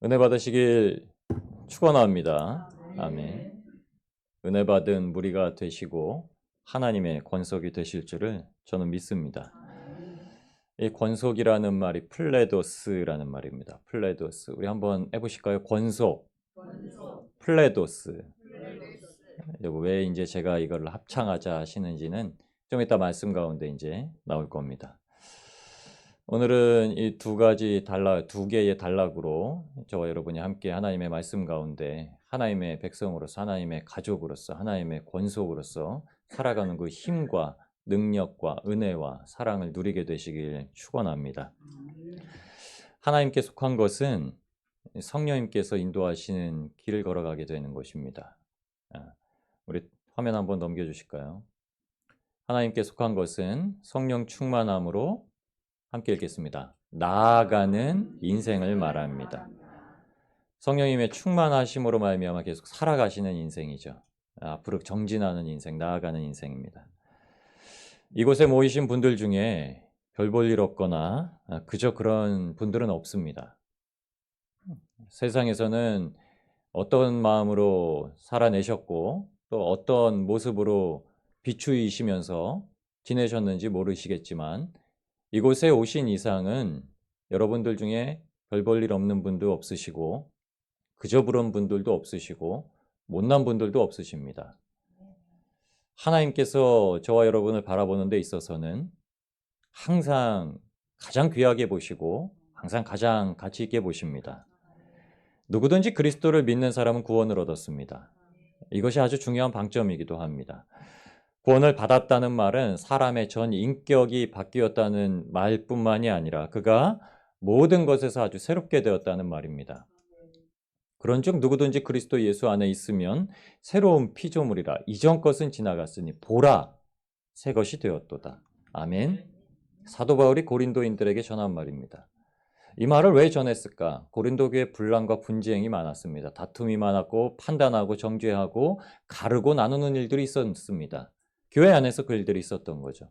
은혜 받으시길 축원합니다. 아멘. 은혜 받은 무리가 되시고 하나님의 권속이 되실 줄을 저는 믿습니다. 이 권속이라는 말이 플레도스라는 말입니다. 플레도스. 우리 한번 해보실까요? 권속, 플레도스. 왜 이제 제가 이걸 합창하자 하시는지는 좀 이따 말씀 가운데 이제 나올 겁니다. 오늘은 이 두 개의 단락으로 저와 여러분이 함께 하나님의 말씀 가운데 하나님의 백성으로서, 하나님의 가족으로서, 하나님의 권속으로서 살아가는 그 힘과 능력과 은혜와 사랑을 누리게 되시길 축원합니다. 하나님께 속한 것은 성령님께서 인도하시는 길을 걸어가게 되는 것입니다. 우리 화면 한번 넘겨주실까요? 하나님께 속한 것은 성령 충만함으로 함께 읽겠습니다. 나아가는 인생을 말합니다. 성령님의 충만하심으로 말미암아 계속 살아가시는 인생이죠. 앞으로 정진하는 인생, 나아가는 인생입니다. 이곳에 모이신 분들 중에 별 볼 일 없거나 그저 그런 분들은 없습니다. 세상에서는 어떤 마음으로 살아내셨고 또 어떤 모습으로 비추이시면서 지내셨는지 모르시겠지만 이곳에 오신 이상은 여러분들 중에 별 볼 일 없는 분도 없으시고 그저 그런 분들도 없으시고 못난 분들도 없으십니다. 하나님께서 저와 여러분을 바라보는 데 있어서는 항상 가장 귀하게 보시고 항상 가장 가치 있게 보십니다. 누구든지 그리스도를 믿는 사람은 구원을 얻었습니다. 이것이 아주 중요한 방점이기도 합니다. 구원을 받았다는 말은 사람의 전 인격이 바뀌었다는 말뿐만이 아니라 그가 모든 것에서 아주 새롭게 되었다는 말입니다. 그런즉 누구든지 그리스도 예수 안에 있으면 새로운 피조물이라 이전 것은 지나갔으니 보라 새 것이 되었도다. 아멘. 사도 바울이 고린도인들에게 전한 말입니다. 이 말을 왜 전했을까? 고린도 교회 분란과 분쟁이 많았습니다. 다툼이 많았고 판단하고 정죄하고 가르고 나누는 일들이 있었습니다. 교회 안에서 그 일들이 있었던 거죠.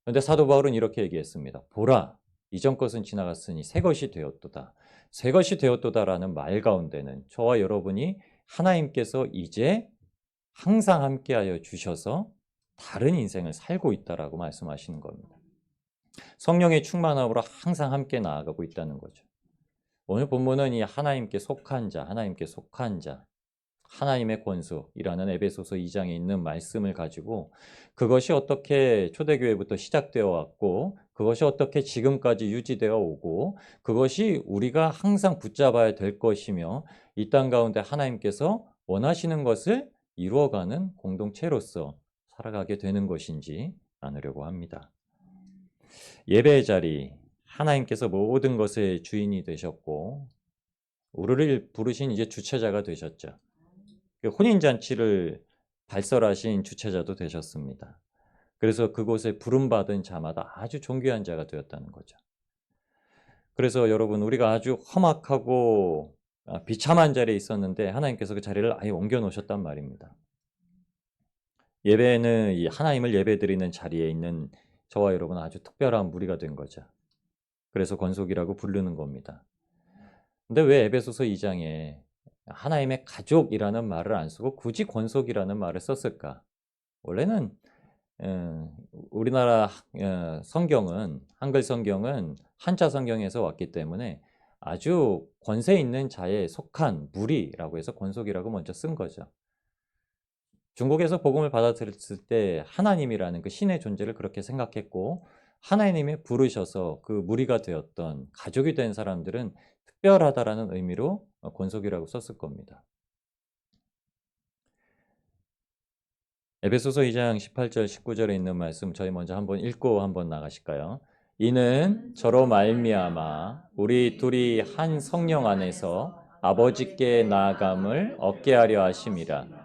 그런데 사도 바울은 이렇게 얘기했습니다. 보라, 이전 것은 지나갔으니 새 것이 되었도다. 새 것이 되었도다라는 말 가운데는 저와 여러분이 하나님께서 이제 항상 함께하여 주셔서 다른 인생을 살고 있다라고 말씀하시는 겁니다. 성령의 충만함으로 항상 함께 나아가고 있다는 거죠. 오늘 본문은 이 하나님께 속한 자, 하나님께 속한 자, 하나님의 권속이라는 에베소서 2장에 있는 말씀을 가지고 그것이 어떻게 초대교회부터 시작되어 왔고 그것이 어떻게 지금까지 유지되어 오고 그것이 우리가 항상 붙잡아야 될 것이며 이 땅 가운데 하나님께서 원하시는 것을 이루어가는 공동체로서 살아가게 되는 것인지 나누려고 합니다. 예배의 자리, 하나님께서 모든 것의 주인이 되셨고 우리를 부르신 이제 주체자가 되셨죠. 혼인잔치를 발설하신 주체자도 되셨습니다. 그래서 그곳에 부름받은 자마다 아주 존귀한 자가 되었다는 거죠. 그래서 여러분 우리가 아주 험악하고 비참한 자리에 있었는데 하나님께서 그 자리를 아예 옮겨 놓으셨단 말입니다. 예배는 이 하나님을 예배드리는 자리에 있는 저와 여러분은 아주 특별한 무리가 된 거죠. 그래서 권속이라고 부르는 겁니다. 근데 왜 에베소서 2장에 하나님의 가족이라는 말을 안 쓰고 굳이 권속이라는 말을 썼을까? 원래는 우리나라 성경은 한글 성경은 한자 성경에서 왔기 때문에 아주 권세 있는 자에 속한 무리라고 해서 권속이라고 먼저 쓴 거죠. 중국에서 복음을 받아들였을 때 하나님이라는 그 신의 존재를 그렇게 생각했고 하나님이 부르셔서 그 무리가 되었던 가족이 된 사람들은 특별하다라는 의미로 권속이라고 썼을 겁니다. 에베소서 2장 18절 19절에 있는 말씀 저희 먼저 한번 읽고 한번 나가실까요? 이는 저로 말미암아 우리 둘이 한 성령 안에서 아버지께 나아감을 얻게 하려 하심이라.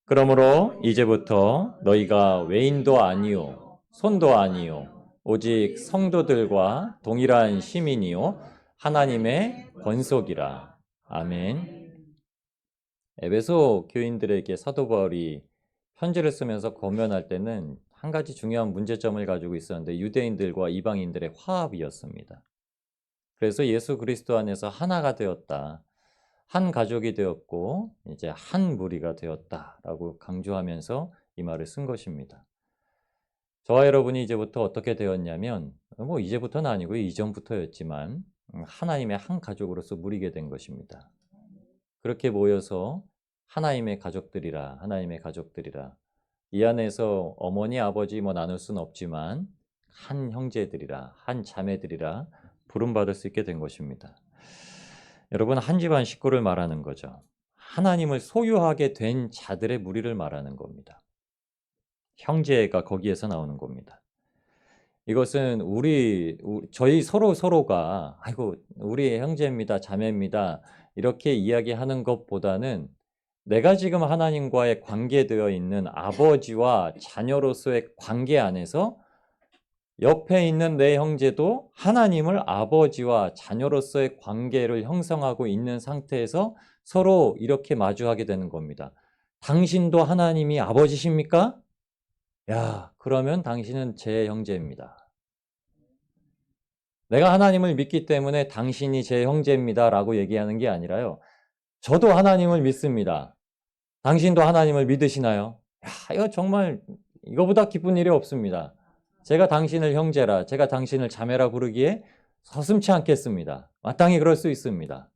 그러므로 이제부터 너희가 외인도 아니요 손도 아니요 오직 성도들과 동일한 시민이요 하나님의 권속이라. 아멘. 에베소 교인들에게 사도 바울이 편지를 쓰면서 권면할 때는 한 가지 중요한 문제점을 가지고 있었는데 유대인들과 이방인들의 화합이었습니다. 그래서 예수 그리스도 안에서 하나가 되었다. 한 가족이 되었고 이제 한 무리가 되었다라고 강조하면서 이 말을 쓴 것입니다. 저와 여러분이 이제부터 어떻게 되었냐면 뭐 이제부터는 아니고 이전부터였지만 하나님의 한 가족으로서 무리게 된 것입니다. 그렇게 모여서 하나님의 가족들이라 하나님의 가족들이라 이 안에서 어머니 아버지 뭐 나눌 수는 없지만 한 형제들이라 한 자매들이라 부름받을 수 있게 된 것입니다. 여러분 한 집안 식구를 말하는 거죠. 하나님을 소유하게 된 자들의 무리를 말하는 겁니다. 형제가 거기에서 나오는 겁니다. 이것은 저희 서로가 아이고 우리 형제입니다, 자매입니다 이렇게 이야기하는 것보다는 내가 지금 하나님과의 관계되어 있는 아버지와 자녀로서의 관계 안에서 옆에 있는 내 형제도 하나님을 아버지와 자녀로서의 관계를 형성하고 있는 상태에서 서로 이렇게 마주하게 되는 겁니다. 당신도 하나님이 아버지십니까? 야, 그러면 당신은 제 형제입니다. 내가 하나님을 믿기 때문에 당신이 제 형제입니다 라고 얘기하는 게 아니라요. 저도 하나님을 믿습니다. 당신도 하나님을 믿으시나요? 야, 이거 정말 이거보다 기쁜 일이 없습니다. 제가 당신을 형제라, 제가 당신을 자매라 부르기에 서슴지 않겠습니다. 마땅히 그럴 수 있습니다.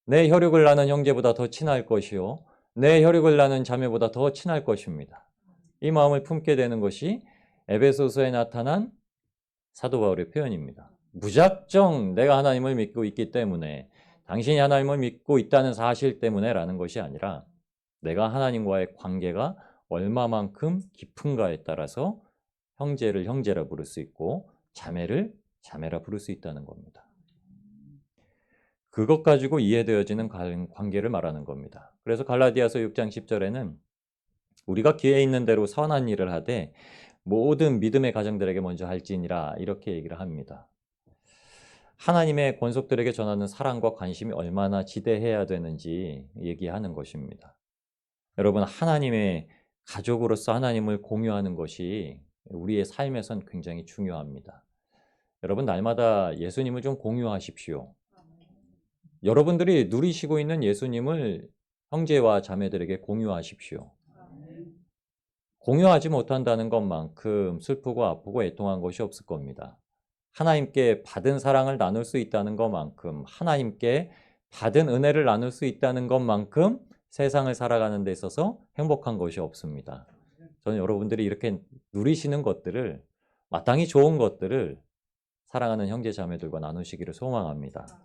내 혈육을 나는 형제보다 더 친할 것이요. 내 혈육을 나는 자매보다 더 친할 것입니다. 이 마음을 품게 되는 것이 에베소서에 나타난 사도 바울의 표현입니다. 무작정 내가 하나님을 믿고 있기 때문에 당신이 하나님을 믿고 있다는 사실 때문에 라는 것이 아니라 내가 하나님과의 관계가 얼마만큼 깊은가에 따라서 형제를 형제라 부를 수 있고 자매를 자매라 부를 수 있다는 겁니다. 그것 가지고 이해되어지는 관계를 말하는 겁니다. 그래서 갈라디아서 6장 10절에는 우리가 기회 있는 대로 선한 일을 하되 모든 믿음의 가정들에게 먼저 할지니라 이렇게 얘기를 합니다. 하나님의 권속들에게 전하는 사랑과 관심이 얼마나 지대해야 되는지 얘기하는 것입니다. 여러분 하나님의 가족으로서 하나님을 공유하는 것이 우리의 삶에선 굉장히 중요합니다. 여러분 날마다 예수님을 좀 공유하십시오. 여러분들이 누리시고 있는 예수님을 형제와 자매들에게 공유하십시오. 공유하지 못한다는 것만큼 슬프고 아프고 애통한 것이 없을 겁니다. 하나님께 받은 사랑을 나눌 수 있다는 것만큼 하나님께 받은 은혜를 나눌 수 있다는 것만큼 세상을 살아가는 데 있어서 행복한 것이 없습니다. 저는 여러분들이 이렇게 누리시는 것들을 마땅히 좋은 것들을 사랑하는 형제 자매들과 나누시기를 소망합니다.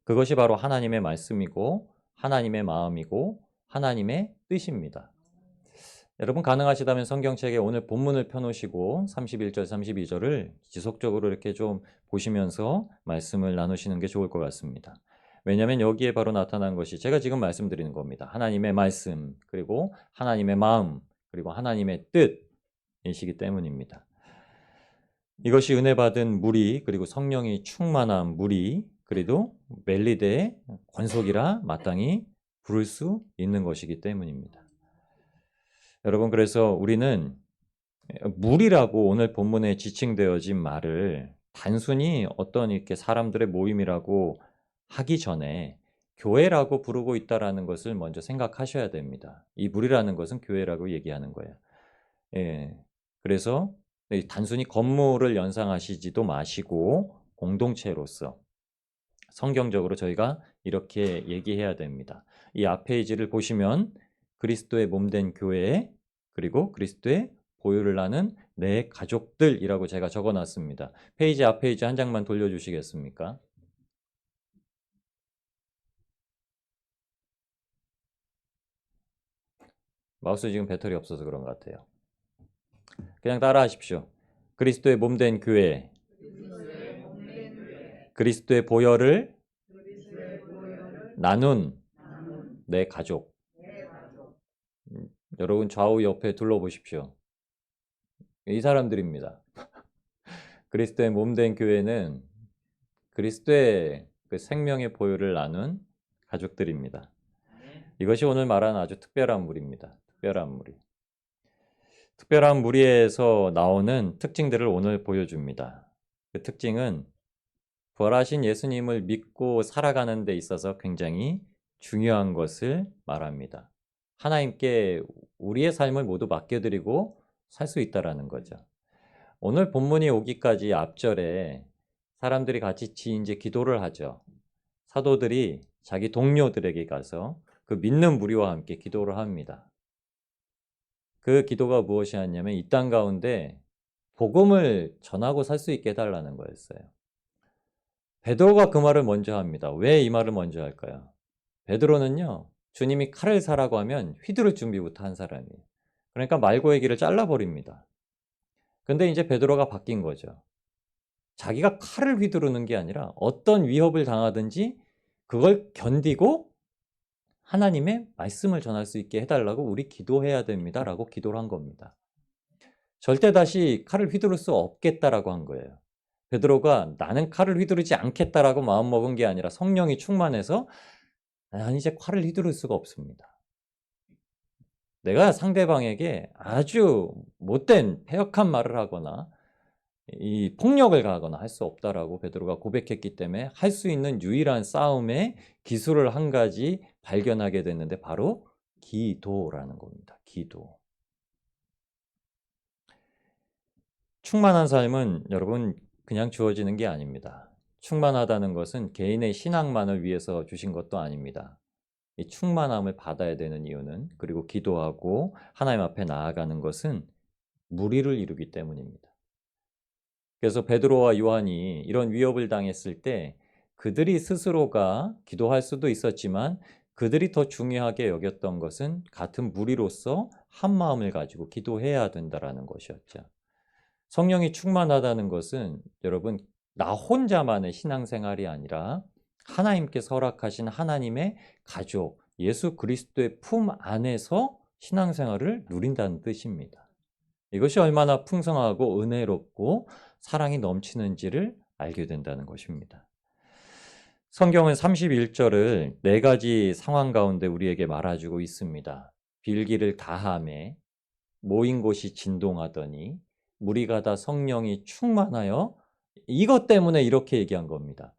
그것이 바로 하나님의 말씀이고 하나님의 마음이고 하나님의 뜻입니다. 여러분 가능하시다면 성경책에 오늘 본문을 펴놓으시고 31절, 32절을 지속적으로 이렇게 좀 보시면서 말씀을 나누시는 게 좋을 것 같습니다. 왜냐하면 여기에 바로 나타난 것이 제가 지금 말씀드리는 겁니다. 하나님의 말씀, 그리고 하나님의 마음, 그리고 하나님의 뜻이시기 때문입니다. 이것이 은혜 받은 무리, 그리고 성령이 충만한 무리, 그래도 멜리데의 권속이라 마땅히 부를 수 있는 것이기 때문입니다. 여러분 그래서 우리는 무리라고 오늘 본문에 지칭되어진 말을 단순히 어떤 이렇게 사람들의 모임이라고 하기 전에 교회라고 부르고 있다라는 것을 먼저 생각하셔야 됩니다. 이 무리라는 것은 교회라고 얘기하는 거예요. 예. 그래서 단순히 건물을 연상하시지도 마시고 공동체로서 성경적으로 저희가 이렇게 얘기해야 됩니다. 이 앞 페이지를 보시면 그리스도의 몸된 교회 그리고 그리스도의 보혈을 나는 내 가족들이라고 제가 적어놨습니다. 페이지 앞 페이지 한 장만 돌려주시겠습니까? 마우스 지금 배터리 없어서 그런 것 같아요. 그냥 따라 하십시오. 그리스도의 몸된 교회, 그리스도의 보혈을 나눈 내 가족. 여러분 좌우 옆에 둘러보십시오. 이 사람들입니다. 그리스도의 몸된 교회는 그리스도의 그 생명의 보혈을 나눈 가족들입니다. 이것이 오늘 말하는 아주 특별한 무리입니다. 특별한 무리. 특별한 무리에서 나오는 특징들을 오늘 보여줍니다. 그 특징은 부활하신 예수님을 믿고 살아가는 데 있어서 굉장히 중요한 것을 말합니다. 하나님께 우리의 삶을 모두 맡겨드리고 살 수 있다라는 거죠. 오늘 본문이 오기까지 앞절에 사람들이 같이 이제 기도를 하죠. 사도들이 자기 동료들에게 가서 그 믿는 무리와 함께 기도를 합니다. 그 기도가 무엇이었냐면 이 땅 가운데 복음을 전하고 살 수 있게 해달라는 거였어요. 베드로가 그 말을 먼저 합니다. 왜 이 말을 먼저 할까요? 베드로는요, 주님이 칼을 사라고 하면 휘두를 준비부터 한 사람이에요. 그러니까 말고의 길을 잘라버립니다. 근데 이제 베드로가 바뀐 거죠. 자기가 칼을 휘두르는 게 아니라 어떤 위협을 당하든지 그걸 견디고 하나님의 말씀을 전할 수 있게 해달라고 우리 기도해야 됩니다라고 기도를 한 겁니다. 절대 다시 칼을 휘두를 수 없겠다라고 한 거예요. 베드로가 나는 칼을 휘두르지 않겠다라고 마음먹은 게 아니라 성령이 충만해서 나는 이제 칼을 휘두를 수가 없습니다. 내가 상대방에게 아주 못된 패역한 말을 하거나 이 폭력을 가하거나 할 수 없다라고 베드로가 고백했기 때문에 할 수 있는 유일한 싸움의 기술을 한 가지 발견하게 됐는데 바로 기도라는 겁니다. 기도. 충만한 삶은 여러분 그냥 주어지는 게 아닙니다. 충만하다는 것은 개인의 신앙만을 위해서 주신 것도 아닙니다. 이 충만함을 받아야 되는 이유는 그리고 기도하고 하나님 앞에 나아가는 것은 무리를 이루기 때문입니다. 그래서 베드로와 요한이 이런 위협을 당했을 때 그들이 스스로가 기도할 수도 있었지만 그들이 더 중요하게 여겼던 것은 같은 무리로서 한 마음을 가지고 기도해야 된다는 것이었죠. 성령이 충만하다는 것은 여러분 나 혼자만의 신앙생활이 아니라 하나님께서 허락하신 하나님의 가족, 예수 그리스도의 품 안에서 신앙생활을 누린다는 뜻입니다. 이것이 얼마나 풍성하고 은혜롭고 사랑이 넘치는지를 알게 된다는 것입니다. 성경은 31절을 네 가지 상황 가운데 우리에게 말해주고 있습니다. 빌기를 다하매 모인 곳이 진동하더니 무리가 다 성령이 충만하여 이것 때문에 이렇게 얘기한 겁니다.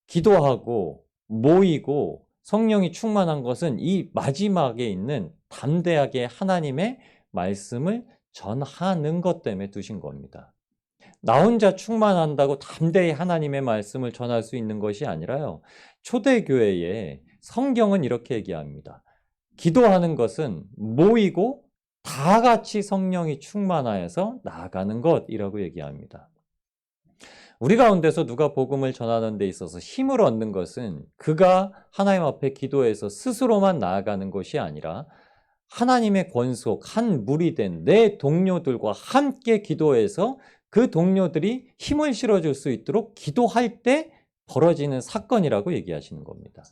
기도하고 모이고 성령이 충만한 것은 이 마지막에 있는 담대하게 하나님의 말씀을 전하는 것 때문에 두신 겁니다. 나 혼자 충만한다고 담대히 하나님의 말씀을 전할 수 있는 것이 아니라요. 초대교회에 성경은 이렇게 얘기합니다. 기도하는 것은 모이고 다 같이 성령이 충만하여서 나아가는 것이라고 얘기합니다. 우리 가운데서 누가 복음을 전하는 데 있어서 힘을 얻는 것은 그가 하나님 앞에 기도해서 스스로만 나아가는 것이 아니라 하나님의 권속, 한 무리 된 내 동료들과 함께 기도해서 그 동료들이 힘을 실어줄 수 있도록 기도할 때 벌어지는 사건이라고 얘기하시는 겁니다.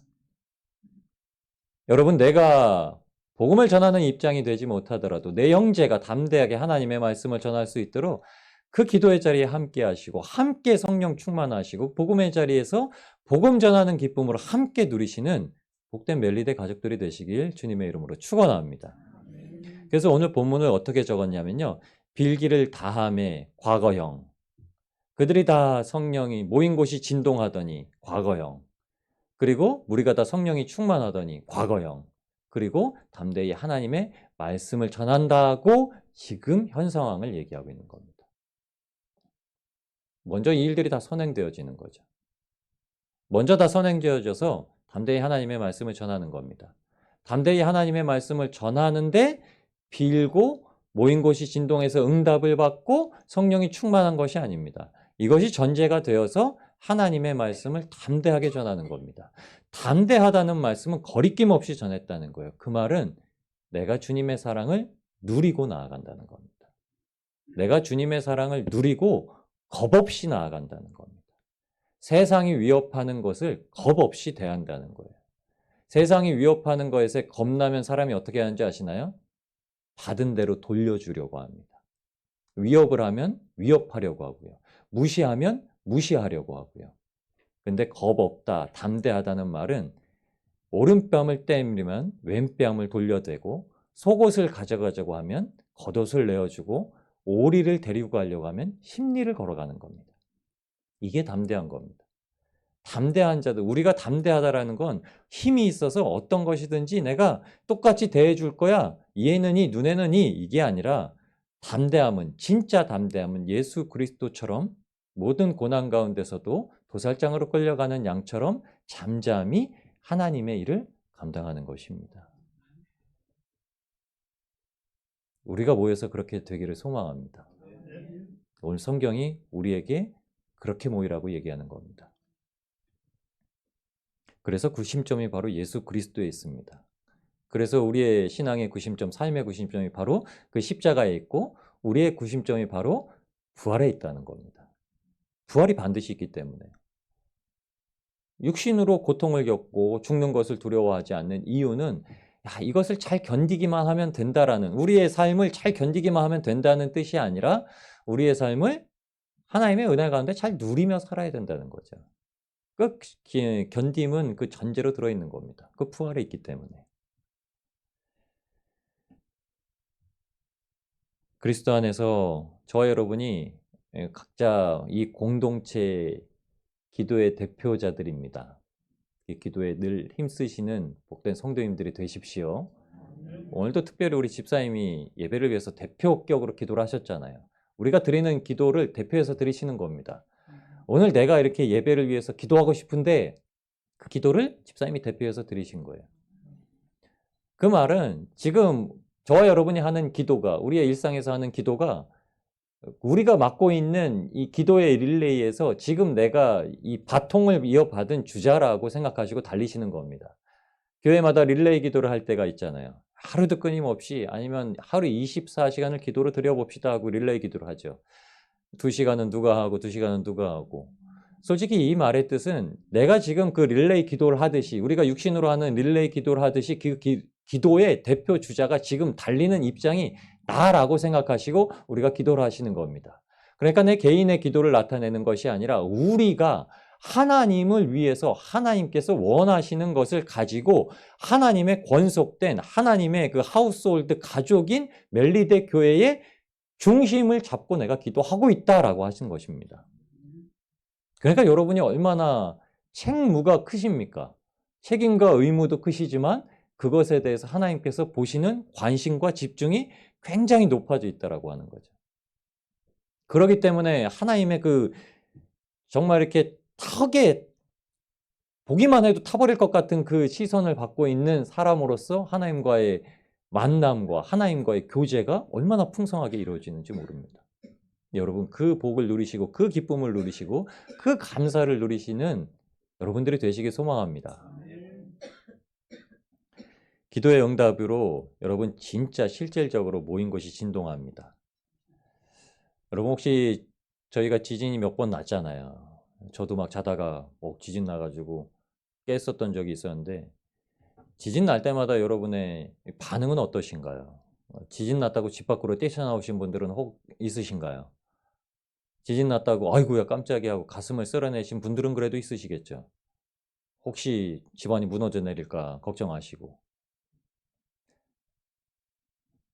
여러분, 내가 복음을 전하는 입장이 되지 못하더라도 내 형제가 담대하게 하나님의 말씀을 전할 수 있도록 그 기도의 자리에 함께 하시고 함께 성령 충만하시고 복음의 자리에서 복음 전하는 기쁨으로 함께 누리시는 복된 멜리대 가족들이 되시길 주님의 이름으로 축원합니다. 그래서 오늘 본문을 어떻게 적었냐면요. 빌기를 다함에 과거형. 그들이 다 성령이 모인 곳이 진동하더니 과거형. 그리고 무리가 다 성령이 충만하더니 과거형. 그리고 담대히 하나님의 말씀을 전한다고 지금 현 상황을 얘기하고 있는 겁니다. 먼저 이 일들이 다 선행되어지는 거죠. 먼저 다 선행되어져서 담대히 하나님의 말씀을 전하는 겁니다. 담대히 하나님의 말씀을 전하는데 빌고 모인 곳이 진동해서 응답을 받고 성령이 충만한 것이 아닙니다. 이것이 전제가 되어서 하나님의 말씀을 담대하게 전하는 겁니다. 담대하다는 말씀은 거리낌 없이 전했다는 거예요. 그 말은 내가 주님의 사랑을 누리고 나아간다는 겁니다. 내가 주님의 사랑을 누리고 겁 없이 나아간다는 겁니다. 세상이 위협하는 것을 겁 없이 대한다는 거예요. 세상이 위협하는 것에 겁나면 사람이 어떻게 하는지 아시나요? 받은 대로 돌려주려고 합니다. 위협을 하면 위협하려고 하고요. 무시하면 무시하려고 하고요. 근데 겁 없다, 담대하다는 말은 오른뺨을 때리면 왼뺨을 돌려대고 속옷을 가져가자고 하면 겉옷을 내어주고 오리를 데리고 가려고 하면 십리를 걸어가는 겁니다. 이게 담대한 겁니다. 담대한 자들, 우리가 담대하다라는 건 힘이 있어서 어떤 것이든지 내가 똑같이 대해줄 거야. 얘는 이, 눈에는 이, 이게 아니라 담대함은, 진짜 담대함은 예수 그리스도처럼 모든 고난 가운데서도 도살장으로 끌려가는 양처럼 잠잠히 하나님의 일을 감당하는 것입니다. 우리가 모여서 그렇게 되기를 소망합니다. 오늘 성경이 우리에게 그렇게 모이라고 얘기하는 겁니다. 그래서 구심점이 바로 예수 그리스도에 있습니다. 그래서 우리의 신앙의 구심점, 삶의 구심점이 바로 그 십자가에 있고 우리의 구심점이 바로 부활에 있다는 겁니다. 부활이 반드시 있기 때문에 육신으로 고통을 겪고 죽는 것을 두려워하지 않는 이유는 이것을 잘 견디기만 하면 된다라는, 우리의 삶을 잘 견디기만 하면 된다는 뜻이 아니라 우리의 삶을 하나님의 은혜 가운데 잘 누리며 살아야 된다는 거죠. 그 견딤은 그 전제로 들어있는 겁니다. 그 부활에 있기 때문에. 그리스도 안에서 저와 여러분이 각자 이 공동체 기도의 대표자들입니다. 이 기도에 늘 힘쓰시는 복된 성도님들이 되십시오. 오늘도 특별히 우리 집사님이 예배를 위해서 대표격으로 기도를 하셨잖아요. 우리가 드리는 기도를 대표해서 드리시는 겁니다. 오늘 내가 이렇게 예배를 위해서 기도하고 싶은데 그 기도를 집사님이 대표해서 드리신 거예요. 그 말은 지금 저와 여러분이 하는 기도가, 우리의 일상에서 하는 기도가 우리가 맡고 있는 이 기도의 릴레이에서 지금 내가 이 바통을 이어받은 주자라고 생각하시고 달리시는 겁니다. 교회마다 릴레이 기도를 할 때가 있잖아요. 하루도 끊임없이, 아니면 하루 24시간을 기도로 드려봅시다 하고 릴레이 기도를 하죠. 2시간은 누가 하고 2시간은 누가 하고. 솔직히 이 말의 뜻은 내가 지금 그 릴레이 기도를 하듯이, 우리가 육신으로 하는 릴레이 기도를 하듯이 그 기도의 대표 주자가 지금 달리는 입장이 나라고 생각하시고 우리가 기도를 하시는 겁니다. 그러니까 내 개인의 기도를 나타내는 것이 아니라 우리가 하나님을 위해서 하나님께서 원하시는 것을 가지고 하나님의 권속된 하나님의 그 하우스홀드 가족인 멜리데 교회의 중심을 잡고 내가 기도하고 있다라고 하신 것입니다. 그러니까 여러분이 얼마나 책무가 크십니까? 책임과 의무도 크시지만 그것에 대해서 하나님께서 보시는 관심과 집중이 굉장히 높아져 있다라고 하는 거죠. 그렇기 때문에 하나님의 그 정말 이렇게 턱에 보기만 해도 타버릴 것 같은 그 시선을 받고 있는 사람으로서 하나님과의 만남과 하나님과의 교제가 얼마나 풍성하게 이루어지는지 모릅니다. 여러분, 그 복을 누리시고 그 기쁨을 누리시고 그 감사를 누리시는 여러분들이 되시길 소망합니다. 기도의 응답으로 여러분 진짜 실질적으로 모인 것이 진동합니다. 여러분 혹시 저희가 지진이 몇 번 났잖아요. 저도 막 자다가 지진 나가지고 깼었던 적이 있었는데 지진 날 때마다 여러분의 반응은 어떠신가요? 지진 났다고 집 밖으로 뛰쳐나오신 분들은 혹 있으신가요? 지진 났다고 아이고야 깜짝이야 하고 가슴을 쓸어내신 분들은 그래도 있으시겠죠. 혹시 집안이 무너져 내릴까 걱정하시고.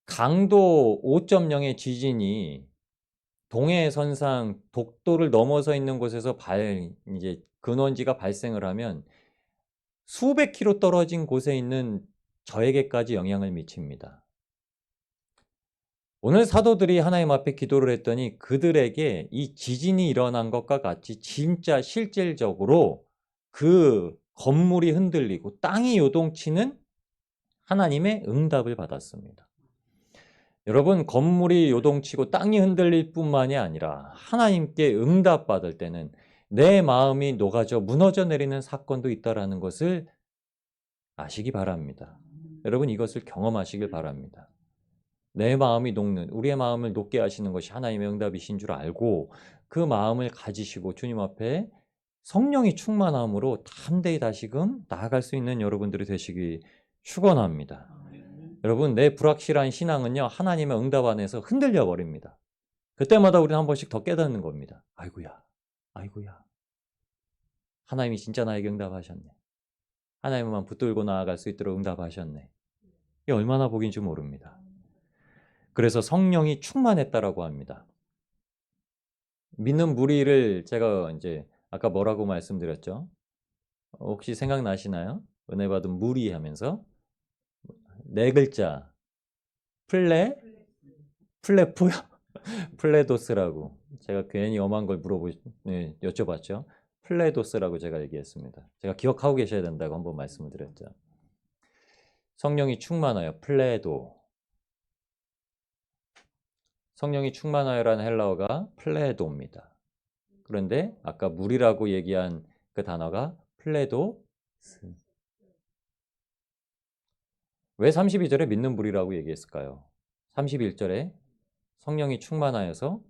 강도 5.0의 지진이 동해선상 독도를 넘어서 있는 곳에서 이제 근원지가 발생을 하면 수백 킬로 떨어진 곳에 있는 저에게까지 영향을 미칩니다. 오늘 사도들이 하나님 앞에 기도를 했더니 그들에게 이 지진이 일어난 것과 같이 진짜 실질적으로 그 건물이 흔들리고 땅이 요동치는 하나님의 응답을 받았습니다. 여러분, 건물이 요동치고 땅이 흔들릴 뿐만이 아니라 하나님께 응답받을 때는 내 마음이 녹아져 무너져 내리는 사건도 있다는 것을 아시기 바랍니다. 여러분, 이것을 경험하시길 바랍니다. 내 마음이 녹는, 우리의 마음을 녹게 하시는 것이 하나님의 응답이신 줄 알고 그 마음을 가지시고 주님 앞에 성령이 충만함으로 담대히 다시금 나아갈 수 있는 여러분들이 되시기 축원합니다. 여러분, 내 불확실한 신앙은요 하나님의 응답 안에서 흔들려 버립니다. 그때마다 우리는 한 번씩 더 깨닫는 겁니다. 아이고야 하나님이 진짜 나에게 응답하셨네. 하나님만 붙들고 나아갈 수 있도록 응답하셨네. 이게 얼마나 복인지 모릅니다. 그래서 성령이 충만했다라고 합니다. 믿는 무리를 제가 이제 아까 뭐라고 말씀드렸죠? 혹시 생각나시나요? 은혜 받은 무리 하면서 네 글자 플레포요? 플레도스라고 제가 괜히 엄한 걸 여쭤봤죠. 플레도스라고 제가 얘기했습니다. 제가 기억하고 계셔야 된다고 한번 말씀을 드렸죠. 성령이 충만하여 플레도. 성령이 충만하여라는 헬라어가 플레도입니다. 그런데 아까 물이라고 얘기한 그 단어가 플레도스. 왜 32절에 믿는 물이라고 얘기했을까요? 31절에 성령이 충만하여서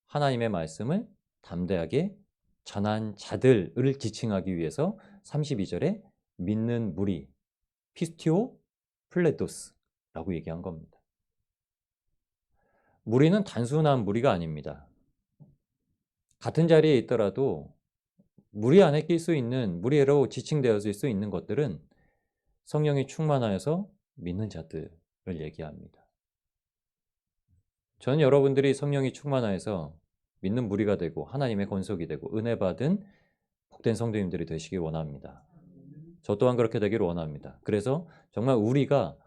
하나님의 말씀을 담대하게 전한 자들을 지칭하기 위해서 32절에 믿는 무리, 피스티오 플레토스라고 얘기한 겁니다. 무리는 단순한 무리가 아닙니다. 같은 자리에 있더라도 무리 안에 낄 수 있는, 무리로 지칭되어질 수 있는 것들은 성령이 충만하여서 믿는 자들을 얘기합니다. 저는 여러분들이 성령이 충만하여서 믿는 무리가 되고 하나님의 권속이 되고 은혜 받은 복된 성도님들이 되시길 원합니다. 저 또한 그렇게 되기를 원합니다. 그래서 정말 우리가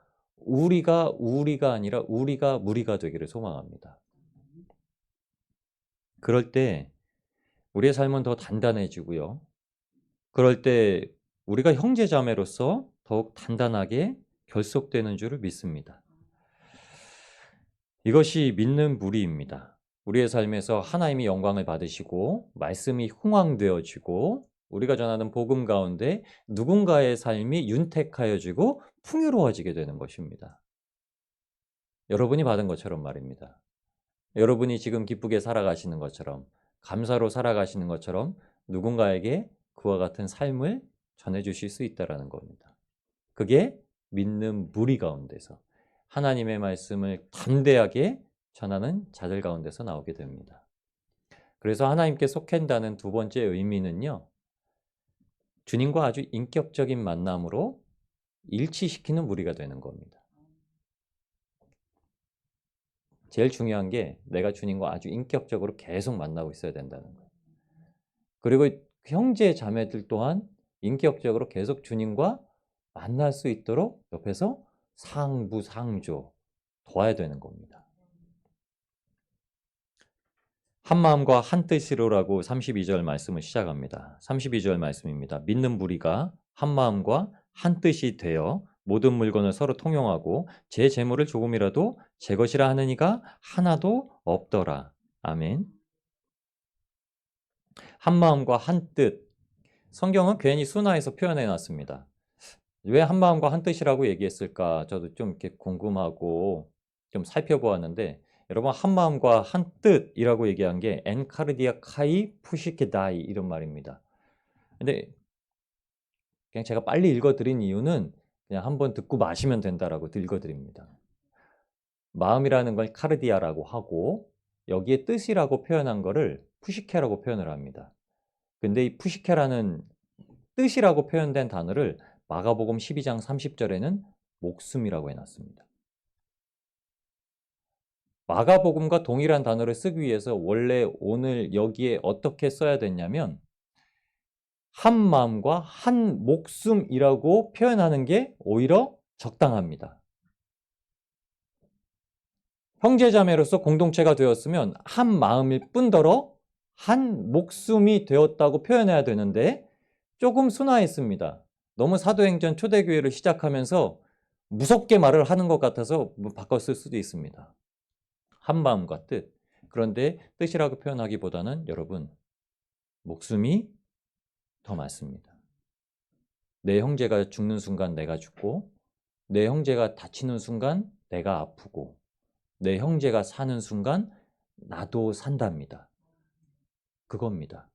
아니라 우리가 무리가 되기를 소망합니다. 그럴 때 우리의 삶은 더 단단해지고요. 그럴 때 우리가 형제자매로서 더욱 단단하게 결속되는 줄을 믿습니다. 이것이 믿는 무리입니다. 우리의 삶에서 하나님이 영광을 받으시고 말씀이 흥황되어지고 우리가 전하는 복음 가운데 누군가의 삶이 윤택하여지고 풍요로워지게 되는 것입니다. 여러분이 받은 것처럼 말입니다. 여러분이 지금 기쁘게 살아가시는 것처럼 감사로 살아가시는 것처럼 누군가에게 그와 같은 삶을 전해주실 수 있다는 겁니다. 그게 믿는 무리 가운데서 하나님의 말씀을 담대하게 전하는 자들 가운데서 나오게 됩니다. 그래서 하나님께 속한다는 두 번째 의미는요, 주님과 아주 인격적인 만남으로 일치시키는 무리가 되는 겁니다. 제일 중요한 게 내가 주님과 아주 인격적으로 계속 만나고 있어야 된다는 거예요. 그리고 형제 자매들 또한 인격적으로 계속 주님과 만날 수 있도록 옆에서 상부상조 도와야 되는 겁니다. 한 마음과 한 뜻으로라고 32절 말씀을 시작합니다. 32절 말씀입니다. 믿는 무리가 한 마음과 한 뜻이 되어 모든 물건을 서로 통용하고 제 재물을 조금이라도 제 것이라 하는 이가 하나도 없더라. 아멘. 한 마음과 한 뜻. 성경은 괜히 순화해서 표현해 놨습니다. 왜 한 마음과 한 뜻이라고 얘기했을까? 저도 좀 이렇게 궁금하고 좀 살펴보았는데 여러분 한 마음과 한 뜻이라고 얘기한 게 엔카르디아 카이 푸시케다이 이런 말입니다. 근데 그냥 제가 빨리 읽어드린 이유는 그냥 한번 듣고 마시면 된다라고 읽어드립니다. 마음이라는 걸 카르디아라고 하고 여기에 뜻이라고 표현한 거를 푸시케라고 표현을 합니다. 근데 이 푸시케라는 뜻이라고 표현된 단어를 마가복음 12장 30절에는 목숨이라고 해놨습니다. 마가복음과 동일한 단어를 쓰기 위해서 원래 오늘 여기에 어떻게 써야 됐냐면 한 마음과 한 목숨이라고 표현하는 게 오히려 적당합니다. 형제자매로서 공동체가 되었으면 한 마음일 뿐더러 한 목숨이 되었다고 표현해야 되는데 조금 순화했습니다. 너무 사도행전 초대교회를 시작하면서 무섭게 말을 하는 것 같아서 바꿨을 수도 있습니다. 한 마음과 뜻. 그런데 뜻이라고 표현하기보다는 여러분 목숨이 더 맞습니다. 내 형제가 죽는 순간 내가 죽고 내 형제가 다치는 순간 내가 아프고 내 형제가 사는 순간 나도 산답니다. 그겁니다.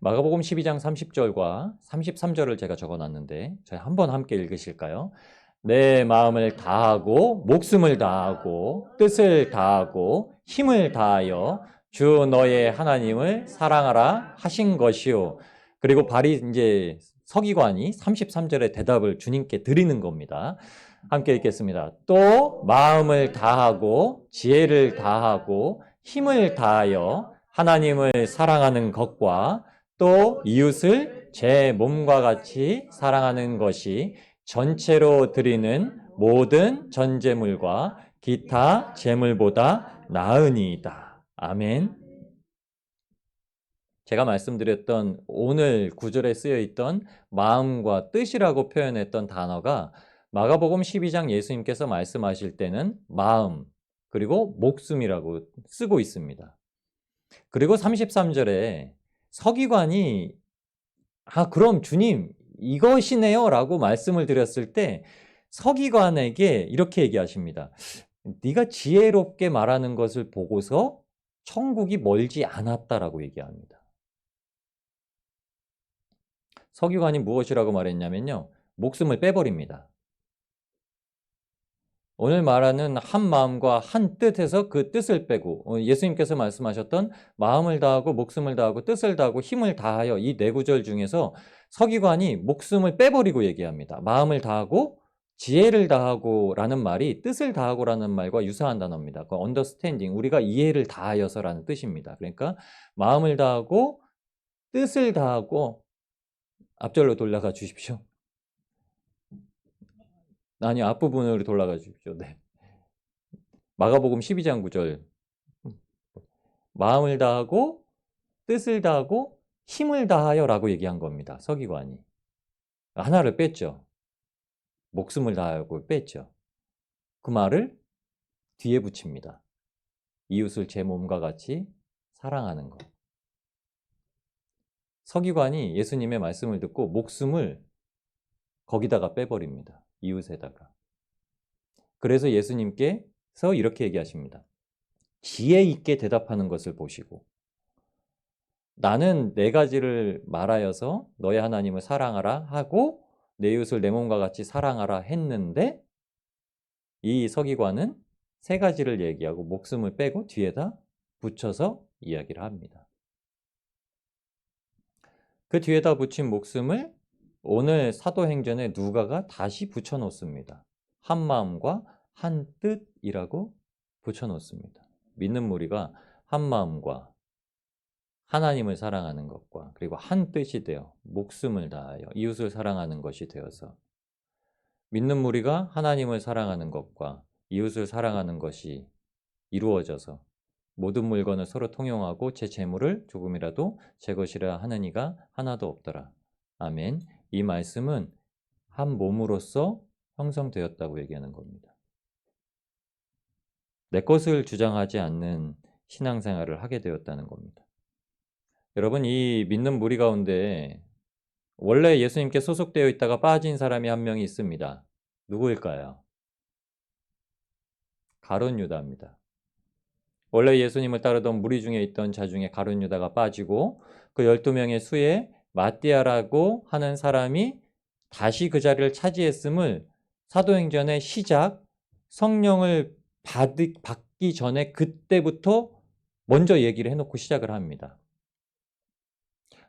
마가복음 12장 30절과 33절을 제가 적어놨는데 저희 한번 함께 읽으실까요? 내 마음을 다하고 목숨을 다하고 뜻을 다하고 힘을 다하여 주 너의 하나님을 사랑하라 하신 것이요. 그리고 이제 서기관이 33절의 대답을 주님께 드리는 겁니다. 함께 읽겠습니다. 또 마음을 다하고 지혜를 다하고 힘을 다하여 하나님을 사랑하는 것과 또 이웃을 제 몸과 같이 사랑하는 것이 전체로 드리는 모든 전제물과 기타 제물보다 나으니이다. 아멘. 제가 말씀드렸던 오늘 구절에 쓰여 있던 마음과 뜻이라고 표현했던 단어가 마가복음 12장 예수님께서 말씀하실 때는 마음 그리고 목숨이라고 쓰고 있습니다. 그리고 33절에 서기관이 그럼 주님 이것이네요 라고 말씀을 드렸을 때 서기관에게 이렇게 얘기하십니다. 네가 지혜롭게 말하는 것을 보고서 천국이 멀지 않았다라고 얘기합니다. 서기관이 무엇이라고 말했냐면요. 목숨을 빼버립니다. 오늘 말하는 한 마음과 한 뜻에서 그 뜻을 빼고 예수님께서 말씀하셨던 마음을 다하고 목숨을 다하고 뜻을 다하고 힘을 다하여 이 네 구절 중에서 서기관이 목숨을 빼버리고 얘기합니다. 마음을 다하고 지혜를 다하고 라는 말이 뜻을 다하고 라는 말과 유사한 단어입니다. 그 understanding, 우리가 이해를 다하여서 라는 뜻입니다. 그러니까 마음을 다하고 뜻을 다하고 앞절로 돌아가 주십시오. 아니요, 앞부분으로 돌아가 주십시오. 네. 마가복음 12장 9절. 마음을 다하고 뜻을 다하고 힘을 다하여 라고 얘기한 겁니다. 서기관이. 하나를 뺐죠. 목숨을 다하고 뺐죠. 그 말을 뒤에 붙입니다. 이웃을 제 몸과 같이 사랑하는 것. 서기관이 예수님의 말씀을 듣고 목숨을 거기다가 빼버립니다. 이웃에다가. 그래서 예수님께서 이렇게 얘기하십니다. 지혜 있게 대답하는 것을 보시고 나는 네 가지를 말하여서 너의 하나님을 사랑하라 하고 내 이웃을 내 몸과 같이 사랑하라 했는데 이 서기관은 세 가지를 얘기하고 목숨을 빼고 뒤에다 붙여서 이야기를 합니다. 그 뒤에다 붙인 목숨을 오늘 사도행전에 누가가 다시 붙여놓습니다. 한 마음과 한 뜻이라고 붙여놓습니다. 믿는 무리가 한 마음과 하나님을 사랑하는 것과 그리고 한 뜻이 되어 목숨을 다하여 이웃을 사랑하는 것이 되어서 믿는 무리가 하나님을 사랑하는 것과 이웃을 사랑하는 것이 이루어져서 모든 물건을 서로 통용하고 제 재물을 조금이라도 제 것이라 하는 이가 하나도 없더라. 아멘. 이 말씀은 한 몸으로서 형성되었다고 얘기하는 겁니다. 내 것을 주장하지 않는 신앙생활을 하게 되었다는 겁니다. 여러분, 이 믿는 무리 가운데 원래 예수님께 소속되어 있다가 빠진 사람이 한 명이 있습니다. 누구일까요? 가룟 유다입니다. 원래 예수님을 따르던 무리 중에 있던 자 중에 가룟 유다가 빠지고 그 12명의 수에 마띠아라고 하는 사람이 다시 그 자리를 차지했음을 사도행전의 시작, 성령을 받기 전에 그때부터 먼저 얘기를 해놓고 시작을 합니다.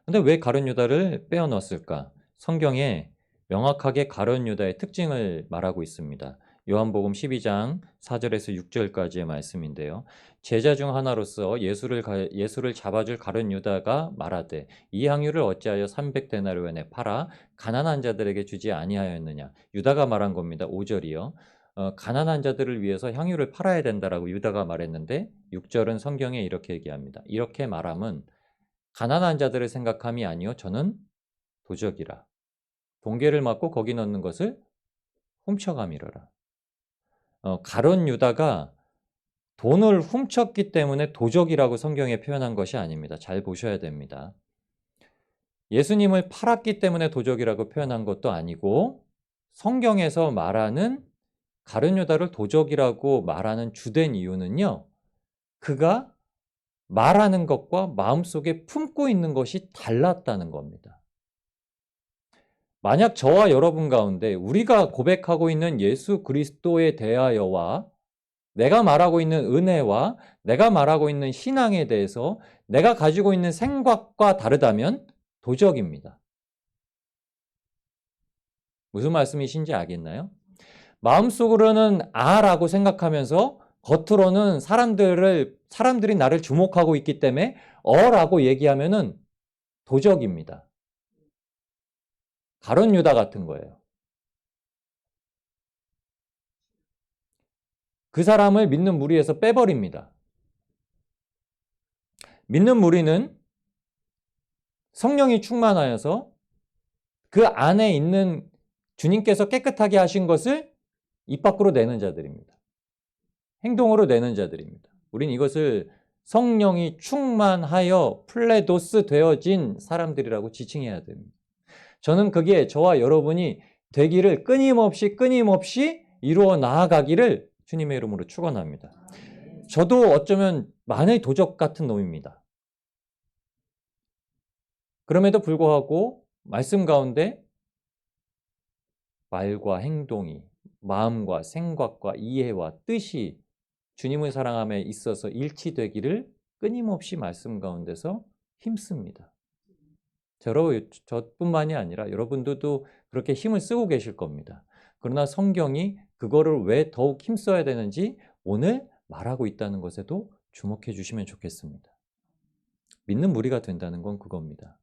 근데 왜 가룟 유다를 빼어 넣었을까? 성경에 명확하게 가룟 유다의 특징을 말하고 있습니다. 요한복음 12장 4절에서 6절까지의 말씀인데요. 제자 중 하나로서 예수를 잡아줄 가룟 유다가 말하되 이 향유를 어찌하여 300데나리온에 팔아 가난한 자들에게 주지 아니하였느냐. 유다가 말한 겁니다. 5절이요. 가난한 자들을 위해서 향유를 팔아야 된다라고 유다가 말했는데 6절은 성경에 이렇게 얘기합니다. 이렇게 말함은 가난한 자들을 생각함이 아니요 저는 도적이라. 동계를 맞고 거기 넣는 것을 훔쳐감이러라. 가룟 유다가 돈을 훔쳤기 때문에 도적이라고 성경에 표현한 것이 아닙니다. 잘 보셔야 됩니다. 예수님을 팔았기 때문에 도적이라고 표현한 것도 아니고 성경에서 말하는 가룟 유다를 도적이라고 말하는 주된 이유는요. 그가 말하는 것과 마음속에 품고 있는 것이 달랐다는 겁니다. 만약 저와 여러분 가운데 우리가 고백하고 있는 예수 그리스도에 대하여와 내가 말하고 있는 은혜와 내가 말하고 있는 신앙에 대해서 내가 가지고 있는 생각과 다르다면 도적입니다. 무슨 말씀이신지 알겠나요? 마음속으로는 라고 생각하면서 겉으로는 사람들이 나를 주목하고 있기 때문에 라고 얘기하면은 도적입니다. 가룟 유다 같은 거예요. 그 사람을 믿는 무리에서 빼버립니다. 믿는 무리는 성령이 충만하여서 그 안에 있는 주님께서 깨끗하게 하신 것을 입 밖으로 내는 자들입니다. 행동으로 내는 자들입니다. 우린 이것을 성령이 충만하여 플레도스 되어진 사람들이라고 지칭해야 됩니다. 저는 그게 저와 여러분이 되기를 끊임없이 이루어 나아가기를 주님의 이름으로 축원합니다. 저도 어쩌면 만의 도적 같은 놈입니다. 그럼에도 불구하고 말씀 가운데 말과 행동이, 마음과 생각과 이해와 뜻이 주님을 사랑함에 있어서 일치되기를 끊임없이 말씀 가운데서 힘씁니다. 저뿐만이 아니라 여러분들도 그렇게 힘을 쓰고 계실 겁니다. 그러나 성경이 그거를 왜 더욱 힘써야 되는지 오늘 말하고 있다는 것에도 주목해 주시면 좋겠습니다. 믿는 무리가 된다는 건 그겁니다.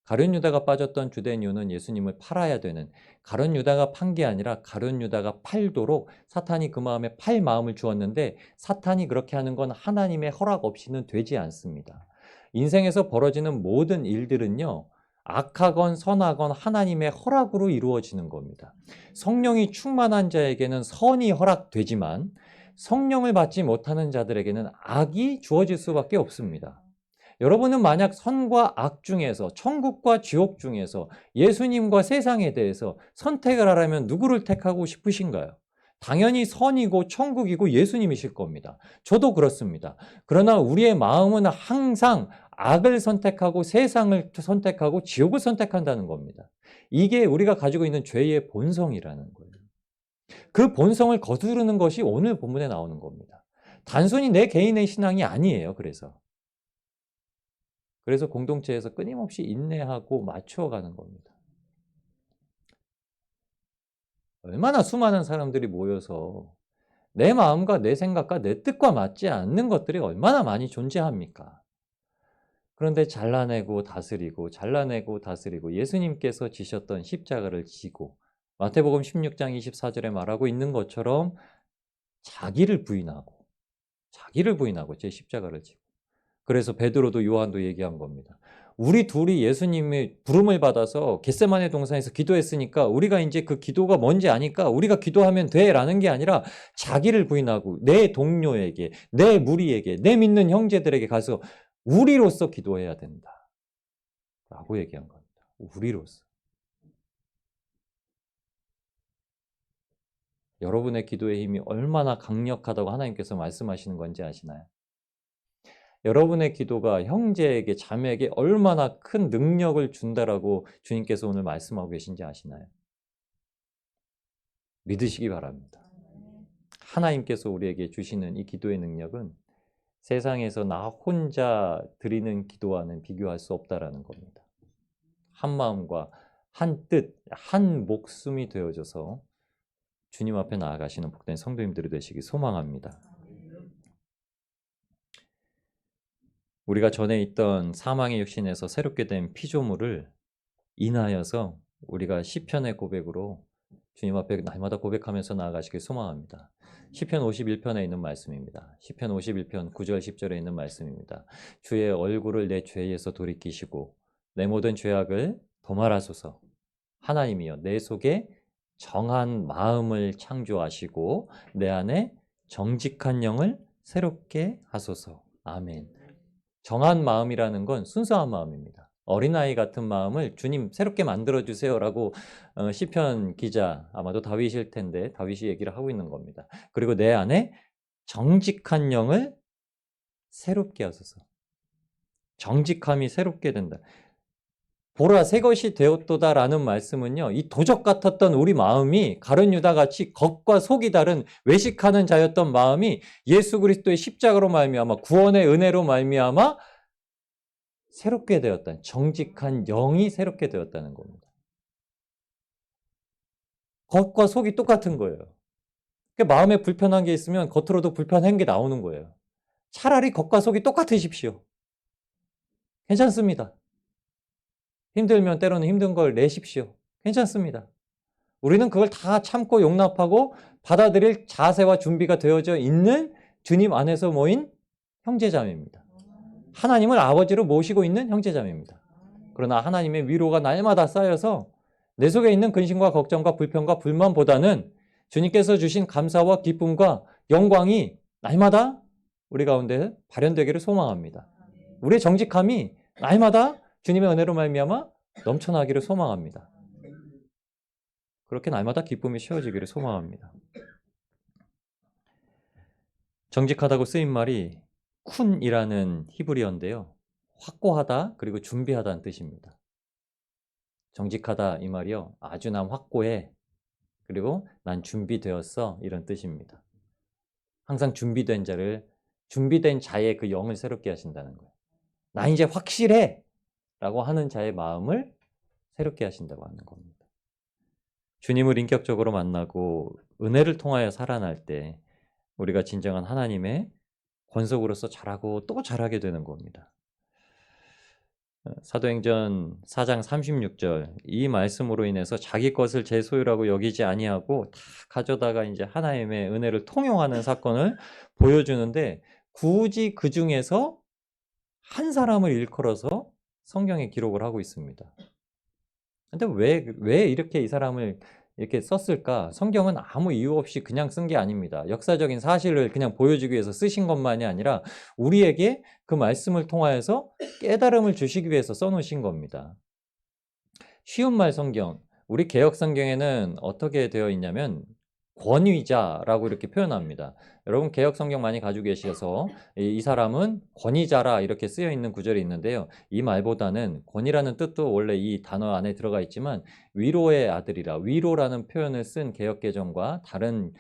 가룟 유다가 빠졌던 주된 이유는 예수님을 팔아야 되는, 가룟 유다가 판 게 아니라 가룟 유다가 팔도록 사탄이 그 마음에 팔 마음을 주었는데 사탄이 그렇게 하는 건 하나님의 허락 없이는 되지 않습니다. 인생에서 벌어지는 모든 일들은요, 악하건 선하건 하나님의 허락으로 이루어지는 겁니다. 성령이 충만한 자에게는 선이 허락되지만 성령을 받지 못하는 자들에게는 악이 주어질 수밖에 없습니다. 여러분은 만약 선과 악 중에서, 천국과 지옥 중에서 예수님과 세상에 대해서 선택을 하라면 누구를 택하고 싶으신가요? 당연히 선이고 천국이고 예수님이실 겁니다. 저도 그렇습니다. 그러나 우리의 마음은 항상 악을 선택하고 세상을 선택하고 지옥을 선택한다는 겁니다. 이게 우리가 가지고 있는 죄의 본성이라는 거예요. 그 본성을 거두르는 것이 오늘 본문에 나오는 겁니다. 단순히 내 개인의 신앙이 아니에요. 그래서 공동체에서 끊임없이 인내하고 맞추어가는 겁니다. 얼마나 수많은 사람들이 모여서 내 마음과 내 생각과 내 뜻과 맞지 않는 것들이 얼마나 많이 존재합니까? 그런데 잘라내고 다스리고 예수님께서 지셨던 십자가를 지고 마태복음 16장 24절에 말하고 있는 것처럼 자기를 부인하고 제 십자가를 지고, 그래서 베드로도 요한도 얘기한 겁니다. 우리 둘이 예수님의 부름을 받아서 겟세마네 동산에서 기도했으니까 우리가 이제 그 기도가 뭔지 아니까 우리가 기도하면 돼라는 게 아니라 자기를 부인하고 내 동료에게, 내 무리에게, 내 믿는 형제들에게 가서 우리로서 기도해야 된다 라고 얘기한 겁니다. 우리로서. 여러분의 기도의 힘이 얼마나 강력하다고 하나님께서 말씀하시는 건지 아시나요? 여러분의 기도가 형제에게, 자매에게 얼마나 큰 능력을 준다라고 주님께서 오늘 말씀하고 계신지 아시나요? 믿으시기 바랍니다. 하나님께서 우리에게 주시는 이 기도의 능력은 세상에서 나 혼자 드리는 기도와는 비교할 수 없다라는 겁니다. 한 마음과 한 뜻, 한 목숨이 되어져서 주님 앞에 나아가시는 복된 성도님들이 되시기 소망합니다. 우리가 전에 있던 사망의 육신에서 새롭게 된 피조물을 인하여서 우리가 시편의 고백으로 주님 앞에 날마다 고백하면서 나아가시길 소망합니다. 시편 51편에 있는 말씀입니다. 시편 51편 9절 10절에 있는 말씀입니다. 주의 얼굴을 내 죄에서 돌이키시고 내 모든 죄악을 도말하소서. 하나님이여, 내 속에 정한 마음을 창조하시고 내 안에 정직한 영을 새롭게 하소서. 아멘. 정한 마음이라는 건 순수한 마음입니다. 어린아이 같은 마음을 주님 새롭게 만들어주세요라고 시편 기자, 아마도 다윗일 텐데 다윗이 얘기를 하고 있는 겁니다. 그리고 내 안에 정직한 영을 새롭게 하소서. 정직함이 새롭게 된다. 보라, 새 것이 되었도다라는 말씀은요, 이 도적 같았던 우리 마음이 가룟 유다같이 겉과 속이 다른 외식하는 자였던 마음이 예수 그리스도의 십자가로 말미암아, 구원의 은혜로 말미암아 새롭게 되었다는, 정직한 영이 새롭게 되었다는 겁니다. 겉과 속이 똑같은 거예요. 그러니까 마음에 불편한 게 있으면 겉으로도 불편한 게 나오는 거예요. 차라리 겉과 속이 똑같으십시오. 괜찮습니다. 힘들면 때로는 힘든 걸 내십시오. 괜찮습니다. 우리는 그걸 다 참고 용납하고 받아들일 자세와 준비가 되어져 있는 주님 안에서 모인 형제자매입니다. 하나님을 아버지로 모시고 있는 형제자매입니다. 그러나 하나님의 위로가 날마다 쌓여서 내 속에 있는 근심과 걱정과 불평과 불만보다는 주님께서 주신 감사와 기쁨과 영광이 날마다 우리 가운데 발현되기를 소망합니다. 우리의 정직함이 날마다 주님의 은혜로 말미암아 넘쳐나기를 소망합니다. 그렇게 날마다 기쁨이 채워지기를 소망합니다. 정직하다고 쓰인 말이 쿤이라는 히브리어인데요. 확고하다 그리고 준비하다는 뜻입니다. 정직하다 이 말이요. 아주 난 확고해. 그리고 난 준비되었어. 이런 뜻입니다. 항상 준비된 자의 그 영을 새롭게 하신다는 거예요. 나 이제 확실해! 라고 하는 자의 마음을 새롭게 하신다고 하는 겁니다. 주님을 인격적으로 만나고 은혜를 통하여 살아날 때 우리가 진정한 하나님의 권속으로서 자라고 또 자라게 되는 겁니다. 사도행전 4장 36절 이 말씀으로 인해서 자기 것을 제 소유라고 여기지 아니하고 다 가져다가 이제 하나님의 은혜를 통용하는 사건을 보여주는데 굳이 그 중에서 한 사람을 일컬어서 성경에 기록을 하고 있습니다. 근데 왜 이렇게 이 사람을 이렇게 썼을까? 성경은 아무 이유 없이 그냥 쓴 게 아닙니다. 역사적인 사실을 그냥 보여주기 위해서 쓰신 것만이 아니라 우리에게 그 말씀을 통하여서 깨달음을 주시기 위해서 써놓으신 겁니다. 쉬운 말 성경, 우리 개역 성경에는 어떻게 되어 있냐면 권위자라고 이렇게 표현합니다. 여러분 개역 성경 많이 가지고 계셔서 이 사람은 권위자라 이렇게 쓰여 있는 구절이 있는데요. 이 말보다는 권위라는 뜻도 원래 이 단어 안에 들어가 있지만 위로의 아들이라 위로라는 표현을 쓴 개역 개정과 다른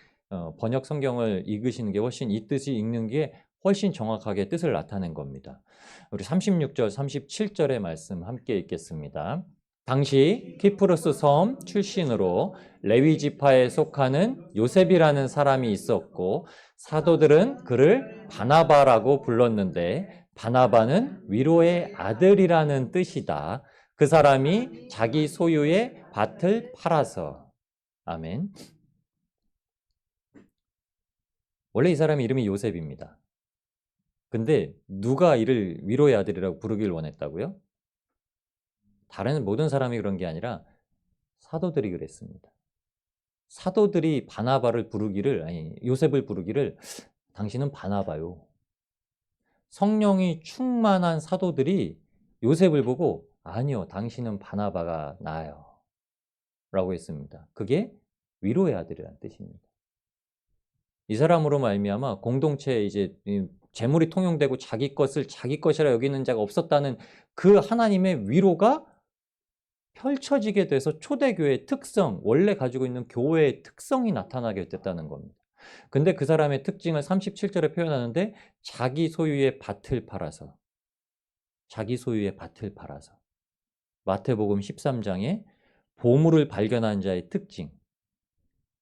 번역 성경을 읽으시는 게 훨씬 이 뜻이 읽는 게 훨씬 정확하게 뜻을 나타낸 겁니다. 우리 36절, 37절의 말씀 함께 읽겠습니다. 당시 키프로스 섬 출신으로 레위 지파에 속하는 요셉이라는 사람이 있었고 사도들은 그를 바나바라고 불렀는데 바나바는 위로의 아들이라는 뜻이다. 그 사람이 자기 소유의 밭을 팔아서. 아멘. 원래 이 사람 이름이 요셉입니다. 근데 누가 이를 위로의 아들이라고 부르길 원했다고요? 다른 모든 사람이 그런 게 아니라 사도들이 그랬습니다. 사도들이 요셉을 부르기를 당신은 바나바요. 성령이 충만한 사도들이 요셉을 보고 아니요, 당신은 바나바가 나아요. 라고 했습니다. 그게 위로의 아들이라는 뜻입니다. 이 사람으로 말미암아 공동체에 이제 재물이 통용되고 자기 것을 자기 것이라 여기는 자가 없었다는 그 하나님의 위로가 펼쳐지게 돼서 초대교회의 특성, 원래 가지고 있는 교회의 특성이 나타나게 됐다는 겁니다. 근데 그 사람의 특징을 37절에 표현하는데 자기 소유의 밭을 팔아서 마태복음 13장에 보물을 발견한 자의 특징,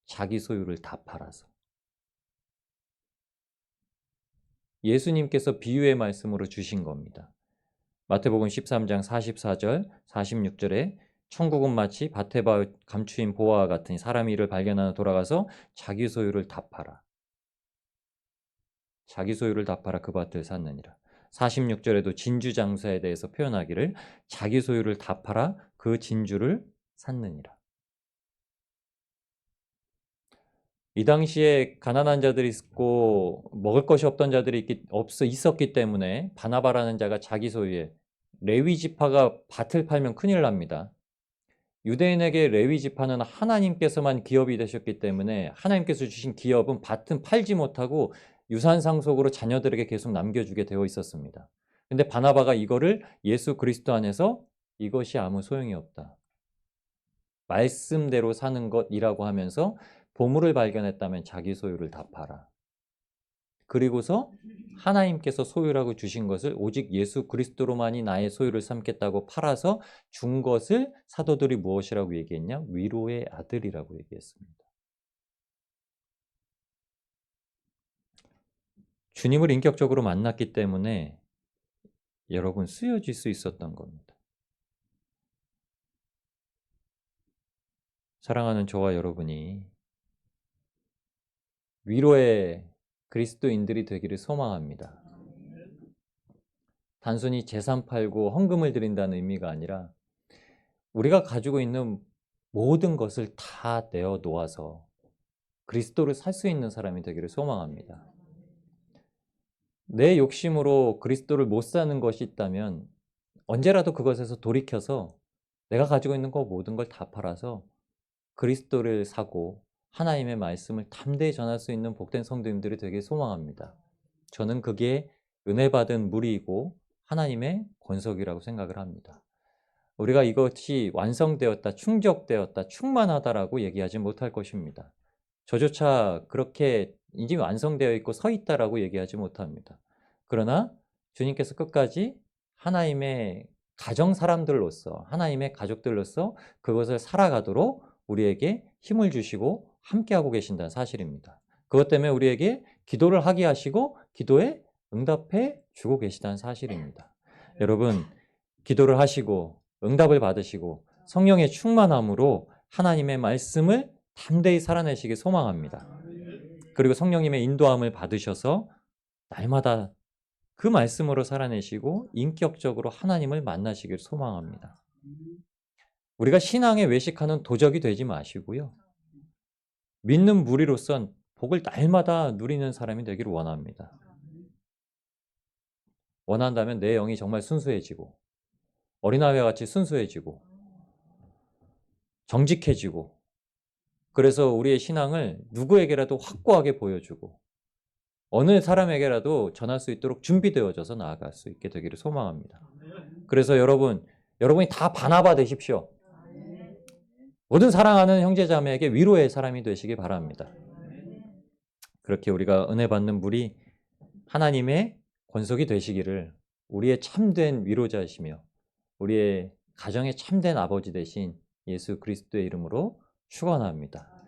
자기 소유를 다 팔아서 예수님께서 비유의 말씀으로 주신 겁니다. 마태복음 13장 44절, 46절에 천국은 마치 밭에 감추인 보화와 같으니 사람이 이를 발견하여 돌아가서 자기 소유를 다 팔아 그 밭을 샀느니라. 46절에도 진주 장사에 대해서 표현하기를 자기 소유를 다 팔아 그 진주를 샀느니라. 이 당시에 가난한 자들이 있고 먹을 것이 없던 자들이 있었기 때문에 바나바라는 자가 자기 소유의 레위 지파가 밭을 팔면 큰일 납니다. 유대인에게 레위 지파는 하나님께서만 기업이 되셨기 때문에 하나님께서 주신 기업은 밭은 팔지 못하고 유산 상속으로 자녀들에게 계속 남겨주게 되어 있었습니다. 근데 바나바가 이거를 예수 그리스도 안에서 이것이 아무 소용이 없다. 말씀대로 사는 것이라고 하면서 보물을 발견했다면 자기 소유를 다 팔아. 그리고서 하나님께서 소유라고 주신 것을 오직 예수 그리스도로만이 나의 소유를 삼겠다고 팔아서 준 것을 사도들이 무엇이라고 얘기했냐? 위로의 아들이라고 얘기했습니다. 주님을 인격적으로 만났기 때문에 여러분 쓰여질 수 있었던 겁니다. 사랑하는 저와 여러분이 위로의 그리스도인들이 되기를 소망합니다. 단순히 재산 팔고 헌금을 드린다는 의미가 아니라 우리가 가지고 있는 모든 것을 다 내어 놓아서 그리스도를 살 수 있는 사람이 되기를 소망합니다. 내 욕심으로 그리스도를 못 사는 것이 있다면 언제라도 그것에서 돌이켜서 내가 가지고 있는 거 모든 걸 다 팔아서 그리스도를 사고 하나님의 말씀을 담대히 전할 수 있는 복된 성도님들이 되길 소망합니다. 저는 그게 은혜 받은 무리이고 하나님의 권속이라고 생각을 합니다. 우리가 이것이 완성되었다, 충족되었다, 충만하다라고 얘기하지 못할 것입니다. 저조차 그렇게 이제 완성되어 있고 서 있다라고 얘기하지 못합니다. 그러나 주님께서 끝까지 하나님의 가정 사람들로서, 하나님의 가족들로서 그것을 살아가도록 우리에게 힘을 주시고 함께하고 계신다는 사실입니다. 그것 때문에 우리에게 기도를 하게 하시고 기도에 응답해 주고 계시다는 사실입니다. 여러분, 기도를 하시고 응답을 받으시고 성령의 충만함으로 하나님의 말씀을 담대히 살아내시길 소망합니다. 그리고 성령님의 인도함을 받으셔서 날마다 그 말씀으로 살아내시고 인격적으로 하나님을 만나시길 소망합니다. 우리가 신앙에 외식하는 도적이 되지 마시고요. 믿는 무리로선 복을 날마다 누리는 사람이 되기를 원합니다. 원한다면 내 영이 정말 순수해지고 어린아이와 같이 순수해지고 정직해지고 그래서 우리의 신앙을 누구에게라도 확고하게 보여주고 어느 사람에게라도 전할 수 있도록 준비되어져서 나아갈 수 있게 되기를 소망합니다. 그래서 여러분이 다 바나바 되십시오. 모든 사랑하는 형제자매에게 위로의 사람이 되시기 바랍니다. 그렇게 우리가 은혜 받는 분이 하나님의 권속이 되시기를 우리의 참된 위로자이시며 우리의 가정의 참된 아버지 되신 예수 그리스도의 이름으로 축원합니다.